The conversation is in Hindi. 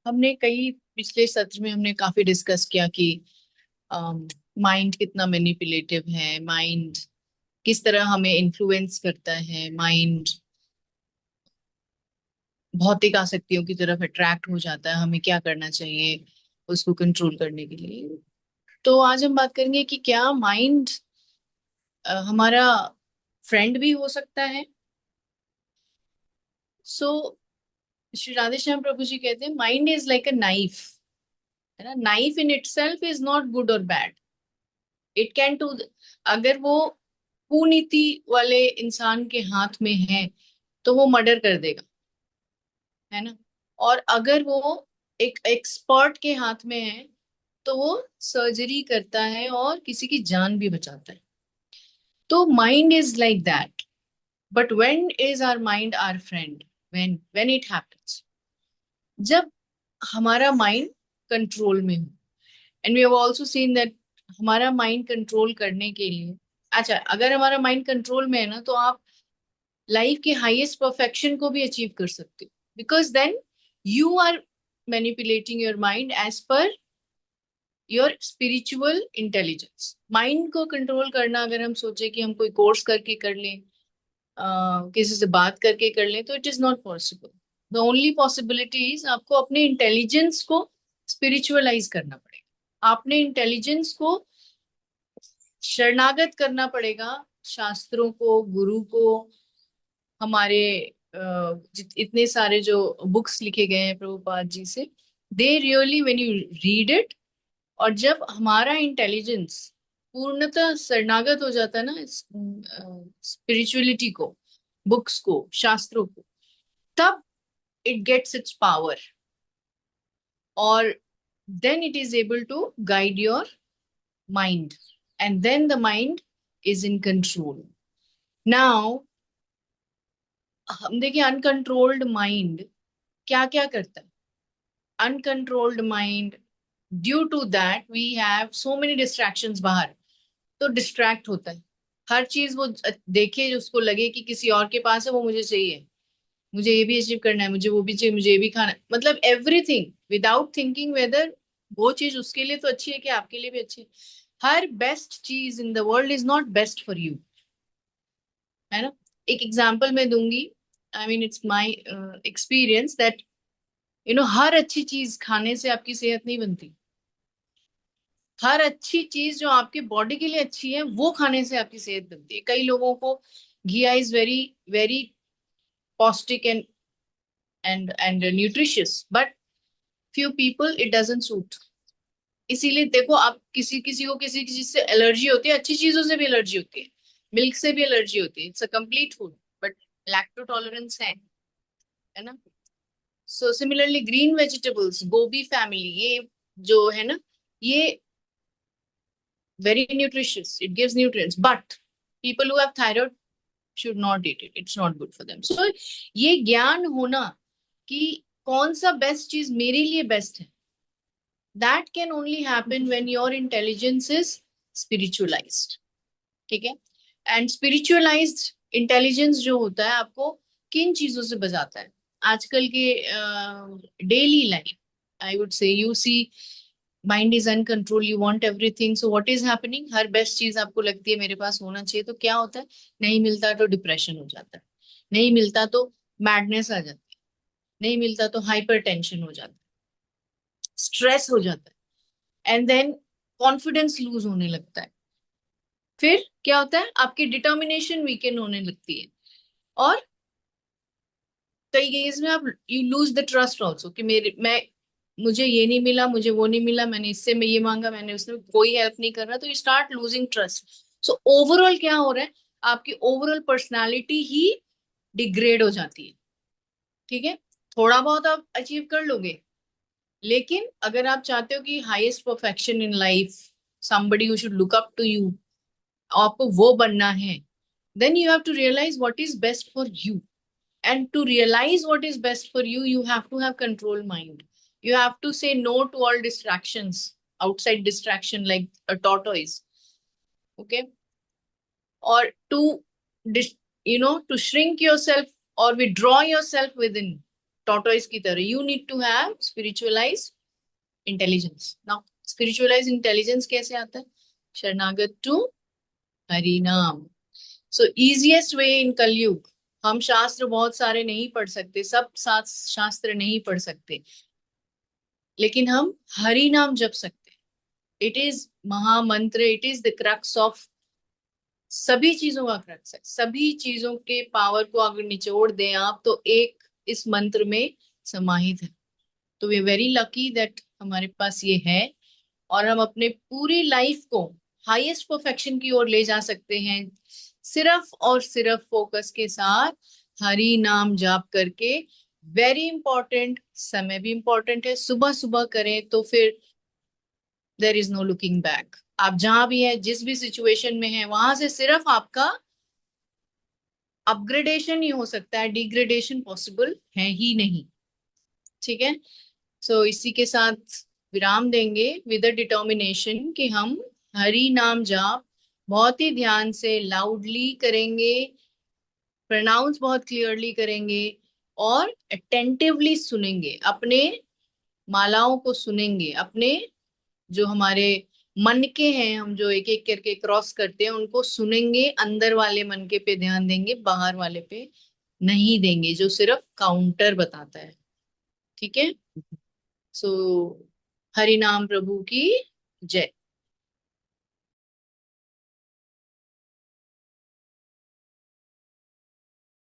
हमने कई पिछले सत्र में हमने काफी डिस्कस किया कि माइंड कितना मैनिपुलेटिव है, माइंड किस तरह हमें इन्फ्लुएंस करता है, माइंड भौतिक आसक्तियों की तरफ अट्रैक्ट हो जाता है, हमें क्या करना चाहिए उसको कंट्रोल करने के लिए। तो आज हम बात करेंगे कि क्या माइंड हमारा फ्रेंड भी हो सकता है। सो श्री राधे श्याम प्रभु जी कहते हैं mind is like a knife, है ना। Knife in itself is not good और बैड, इट कैन टू, अगर वो कुनीति वाले इंसान के हाथ में है तो वो मर्डर कर देगा, है ना। और अगर वो एक एक्सपर्ट के हाथ में है तो वो सर्जरी करता है और किसी की जान भी बचाता है। तो mind is like that, but when is our mind our friend? When it happens, जब हमारा माइंड कंट्रोल में हो। And we have also seen that हमारा माइंड कंट्रोल करने के लिए, अच्छा, अगर हमारा माइंड कंट्रोल में है ना तो आप लाइफ के हाईएस्ट परफेक्शन को भी अचीव कर सकते हो, because then you are manipulating your mind as per your spiritual intelligence. Mind को कंट्रोल करना, अगर हम सोचे कि हम कोई कोर्स करके कर लें, किसी से बात करके कर लें, तो it is not possible. The only possibility is आपको अपने इंटेलिजेंस को स्पिरिचुअलाइज करना पड़ेगा, अपने इंटेलिजेंस को शरणागत करना पड़ेगा शास्त्रों को, गुरु को, हमारे इतने सारे जो बुक्स लिखे गए हैं प्रभुपाद जी से। They really when you read it, और जब हमारा इंटेलिजेंस पूर्णतः शरणागत हो जाता है ना स्पिरिचुअलिटी को, बुक्स को, शास्त्रों को, तब इट गेट्स इट्स पावर, और then it is able to guide your mind, and then the mind is in control. Now हम देखिए अनकंट्रोल्ड माइंड क्या क्या करता है। Uncontrolled mind, due to that we have so many distractions बाहर, तो डिस्ट्रैक्ट होता है। हर चीज वो देखे, उसको लगे कि किसी और के पास है, वो मुझे चाहिए, मुझे ये भी अचीव करना है, मुझे वो भी चाहिए, मुझे ये भी खाना है, मतलब एवरीथिंग विदाउट थिंकिंग वेदर वो चीज उसके लिए तो अच्छी है कि आपके लिए भी अच्छी है। हर बेस्ट चीज in the world is not best for you, है ना। एक एग्जांपल मैं दूंगी, I mean it's my experience that हर अच्छी चीज खाने से आपकी सेहत नहीं बनती। हर अच्छी चीज जो आपकी बॉडी के लिए अच्छी है वो खाने से आपकी सेहत बनती है। कई लोगों को घिया इज वेरी वेरी पौष्टिक and nutritious, but few people it doesn't suit. इसीलिए देखो, आप किसी किसी को किसी चीज से एलर्जी होती है, अच्छी चीजों से भी एलर्जी होती है, मिल्क से भी एलर्जी होती है, it's a complete food, but lacto tolerance है ना। सो सिमिलरली ग्रीन वेजिटेबल्स, गोबी फैमिली, ये जो है ना, ये very nutritious, it gives nutrients, but people who have thyroid should not eat it, it's not good for them. So ये ज्ञान होना कि कौन सा बेस्ट चीज मेरे लिए बेस्ट है, that can only happen when your intelligence is spiritualized, ठीक है। एंड स्पिरिचुअलाइज्ड इंटेलिजेंस जो होता है आपको किन चीजों से बचाता है? आजकल के daily life, I would say, you see mind is uncontrol, you want everything, so what is happening, हर बेस्ट चीज आपको लगती है मेरे पास होना चाहिए, तो क्या होता है? नहीं मिलता तो डिप्रेशन हो जाता है, नहीं मिलता तो मैडनेस आ जाती है, नहीं मिलता तो हाइपर टेंशन हो जाता है, स्ट्रेस हो जाता है, एंड देन कॉन्फिडेंस लूज होने लगता है। फिर क्या होता है? आपकी डिटर्मिनेशन वीकेंड होने लगती है, और कई केस में आप you lose the trust also, कि मेरे मैं मुझे ये नहीं मिला, मुझे वो नहीं मिला, मैंने इससे मैं ये मांगा, मैंने उसने कोई हेल्प नहीं कर रहा, तो you start losing trust. So overall क्या हो रहा है? आपकी ओवरऑल पर्सनालिटी ही डिग्रेड हो जाती है, ठीक है। थोड़ा बहुत आप अचीव कर लोगे, लेकिन अगर आप चाहते हो कि highest perfection in life, somebody who should look up to you, आपको वो बनना है, then you have to realize what is best for you. And to realize what is best for you, you have to have control mind. You have to say no to all distractions, outside distraction like a tortoise, okay. Or to to shrink yourself or withdraw yourself within, tortoise की तरह, you need to have spiritualize intelligence. Now spiritualize intelligence कैसे आता है? शरणागत टू हरि नाम। सो इजिएस्ट वे इन कलयुग, हम शास्त्र बहुत सारे नहीं पढ़ सकते, सब शास्त्र नहीं पढ़ सकते, लेकिन हम हरि नाम जप सकते। इट इज महामंत्र, it is the crux of, सभी चीजों का क्रक्स है। सभी चीजों के पावर को अगर निचोड़ दें आप तो एक इस मंत्र में समाहित है। तो वी वेरी लकी दैट हमारे पास ये है, और हम अपने पूरी लाइफ को हाईएस्ट परफेक्शन की ओर ले जा सकते हैं सिर्फ और सिर्फ फोकस के साथ हरि नाम जाप करके। वेरी इंपॉर्टेंट, समय भी इंपॉर्टेंट है। सुबह सुबह करें तो फिर there is no looking back. आप जहां भी हैं, जिस भी सिचुएशन में हैं, वहां से सिर्फ आपका अपग्रेडेशन ही हो सकता है, डिग्रेडेशन पॉसिबल है ही नहीं। ठीक है। सो इसी के साथ विराम देंगे विद डिटर्मिनेशन कि हम हरि नाम जाप बहुत ही ध्यान से लाउडली करेंगे, प्रोनाउंस बहुत क्लियरली करेंगे, और अटेंटिवली सुनेंगे, अपने मालाओं को सुनेंगे, अपने जो हमारे मन के हैं, हम जो एक एक करके क्रॉस करते हैं, उनको सुनेंगे। अंदर वाले मन के पे ध्यान देंगे, बाहर वाले पे नहीं देंगे, जो सिर्फ काउंटर बताता है। ठीक है। सो हरि नाम प्रभु की जय।